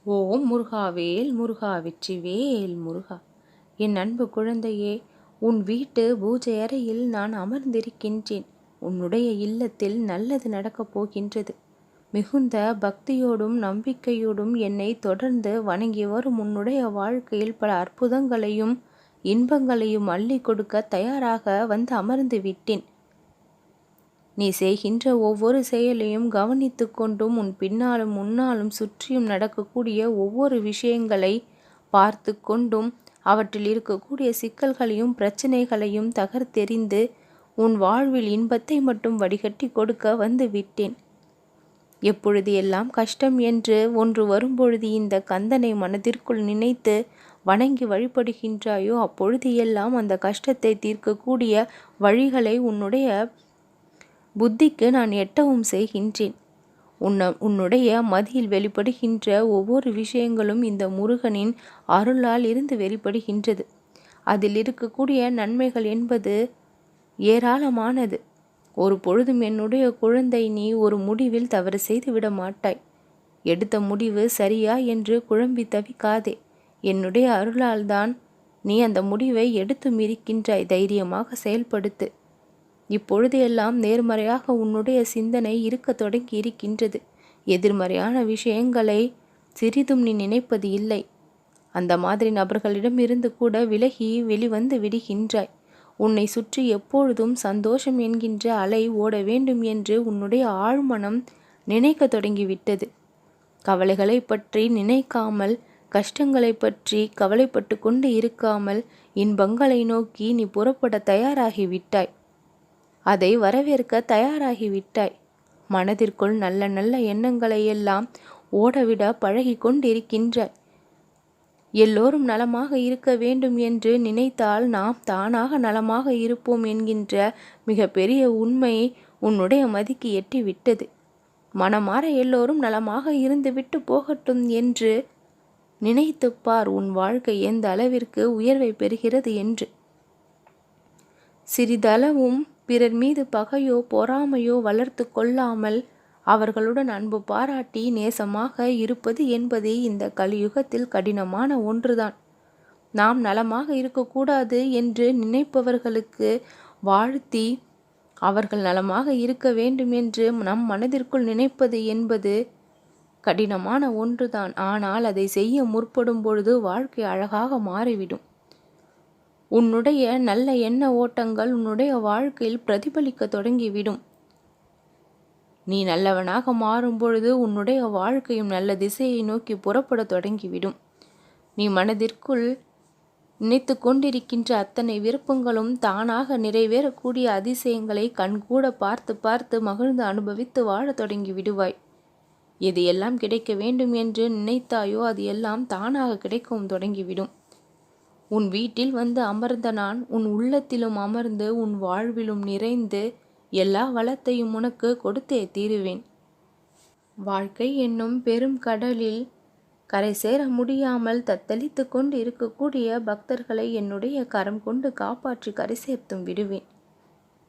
ஓம் முருகாவேல் முருகா வெற்றிவேல் முருகா. என் அன்பு குழந்தையே, உன் வீட்டு பூஜை அறையில் நான் அமர்ந்திருக்கின்றேன். உன்னுடைய இல்லத்தில் நல்லது நடக்கப் போகின்றது. மிகுந்த பக்தியோடும் நம்பிக்கையோடும் என்னை தொடர்ந்து வணங்கி வரும் உன்னுடைய வாழ்க்கையில் பல அற்புதங்களையும் இன்பங்களையும் அள்ளி கொடுக்க தயாராக வந்து அமர்ந்து விட்டேன். நீ செய்கின்ற ஒவ்வொரு செயலையும் கவனித்து கொண்டும் உன் பின்னாலும் முன்னாலும் சுற்றியும் நடக்கக்கூடிய ஒவ்வொரு விஷயங்களை பார்த்து கொண்டும் அவற்றில் இருக்கக்கூடிய சிக்கல்களையும் பிரச்சனைகளையும் தகர்த்தெறிந்து உன் வாழ்வில் இன்பத்தை மட்டும் வடிகட்டி கொடுக்க வந்து விட்டேன். எப்பொழுது எல்லாம் கஷ்டம் என்று ஒன்று வரும்பொழுது இந்த கந்தனை மனதிற்குள் நினைத்து வணங்கி வழிபடுகின்றாயோ அப்பொழுது எல்லாம் அந்த கஷ்டத்தை தீர்க்கக்கூடிய வழிகளை உன்னுடைய புத்திக்கு நான் எட்டவும் செய்கின்றேன். உன்னுடைய மதியில் வெளிப்படுகின்ற ஒவ்வொரு விஷயங்களும் இந்த முருகனின் அருளால் இருந்து வெளிப்படுகின்றது. அதில் இருக்கக்கூடிய நன்மைகள் என்பது ஏராளமானது. ஒரு பொழுதும் என்னுடைய குழந்தை நீ ஒரு முடிவில் தவறு செய்து விட மாட்டாய். எடுத்த முடிவு சரியா என்று குழம்பி தவிக்காதே. என்னுடைய அருளால் தான் நீ அந்த முடிவை எடுத்தும் இருக்கின்றாய். தைரியமாக செயல்படுத்து. இப்பொழுது எல்லாம் நேர்மறையாக உன்னுடைய சிந்தனை இருக்க தொடங்கி இருக்கின்றது. எதிர்மறையான விஷயங்களை சிறிதும் நீ நினைப்பது இல்லை. அந்த மாதிரி நபர்களிடம் இருந்து கூட விலகி வெளிவந்து விடுகின்றாய். உன்னை சுற்றி எப்பொழுதும் சந்தோஷம் என்கின்ற அலை ஓட வேண்டும் என்று உன்னுடைய ஆழ்மனம் நினைக்க தொடங்கிவிட்டது. கவலைகளை பற்றி நினைக்காமல், கஷ்டங்களை பற்றி கவலைப்பட்டு கொண்டு இருக்காமல் இன்பங்களை நோக்கி நீ புறப்பட தயாராகிவிட்டாய். அதை வரவேற்க தயாராகிவிட்டாய். மனதிற்குள் நல்ல நல்ல எண்ணங்களை எல்லாம் ஓடவிட பழகி கொண்டிருக்கின்றாய். எல்லோரும் நலமாக இருக்க வேண்டும் என்று நினைத்தால் நாம் தானாக நலமாக இருப்போம் என்கின்ற மிக பெரிய உண்மை உன்னுடைய மதிக்கு எட்டிவிட்டது. மனமாற எல்லோரும் நலமாக இருந்துவிட்டு போகட்டும் என்று நினைத்துப்பார் உன் வாழ்க்கை எந்த அளவிற்கு உயர்வை பெறுகிறது என்று. சிறிதளவும் பிறர் மீது பகையோ பொறாமையோ வளர்த்து கொள்ளாமல் அவர்களுடன் அன்பு பாராட்டி நேசமாக இருப்பது என்பது இந்த கலியுகத்தில் கடினமான ஒன்றுதான். நாம் நலமாக இருக்கக்கூடாது என்று நினைப்பவர்களுக்கு வாழ்த்தி அவர்கள் நலமாக இருக்க வேண்டும் என்று நம் மனதிற்குள் நினைப்பது என்பது கடினமான ஒன்றுதான். ஆனால் அதை செய்ய முற்படும் பொழுது வாழ்க்கை அழகாக மாறிவிடும். உன்னுடைய நல்ல எண்ண ஓட்டங்கள் உன்னுடைய வாழ்க்கையில் பிரதிபலிக்க தொடங்கிவிடும். நீ நல்லவனாக மாறும் பொழுது உன்னுடைய வாழ்க்கையும் நல்ல திசையை நோக்கி புறப்பட தொடங்கிவிடும். நீ மனதிற்குள் நினைத்து கொண்டிருக்கின்ற அத்தனை விருப்பங்களும் தானாக நிறைவேறக்கூடிய அதிசயங்களை கண்கூட பார்த்து பார்த்து மகிழ்ந்து அனுபவித்து வாழத் தொடங்கி விடுவாய். எது எல்லாம் கிடைக்க வேண்டும் என்று நினைத்தாயோ அது எல்லாம் தானாக கிடைக்கவும் தொடங்கிவிடும். உன் வீட்டில் வந்து அமர்ந்த நான் உன் உள்ளத்திலும் அமர்ந்து உன் வாழ்விலும் நிறைந்து எல்லா வளத்தையும் உனக்கு கொடுத்தே தீருவேன். வாழ்க்கை என்னும் பெரும் கடலில் கரை சேர முடியாமல் தத்தளித்து கொண்டு இருக்கக்கூடிய பக்தர்களை என்னுடைய கரம் கொண்டு காப்பாற்றி கரை சேர்த்தும் விடுவேன்.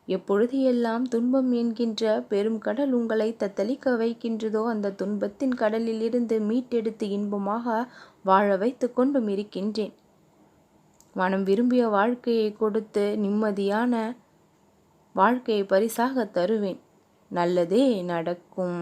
எப்பொழுது எல்லாம் துன்பம் என்கின்ற பெரும் கடல் உங்களை தத்தளிக்க வைக்கின்றதோ அந்த துன்பத்தின் கடலில் இருந்து மீட்டெடுத்து இன்பமாக வாழ வைத்து கொண்டும் இருக்கின்றேன். மனம் விரும்பிய வாழ்க்கையை கொடுத்து நிம்மதியான வாழ்க்கையை பரிசாக தருவேன். நல்லதே நடக்கும்.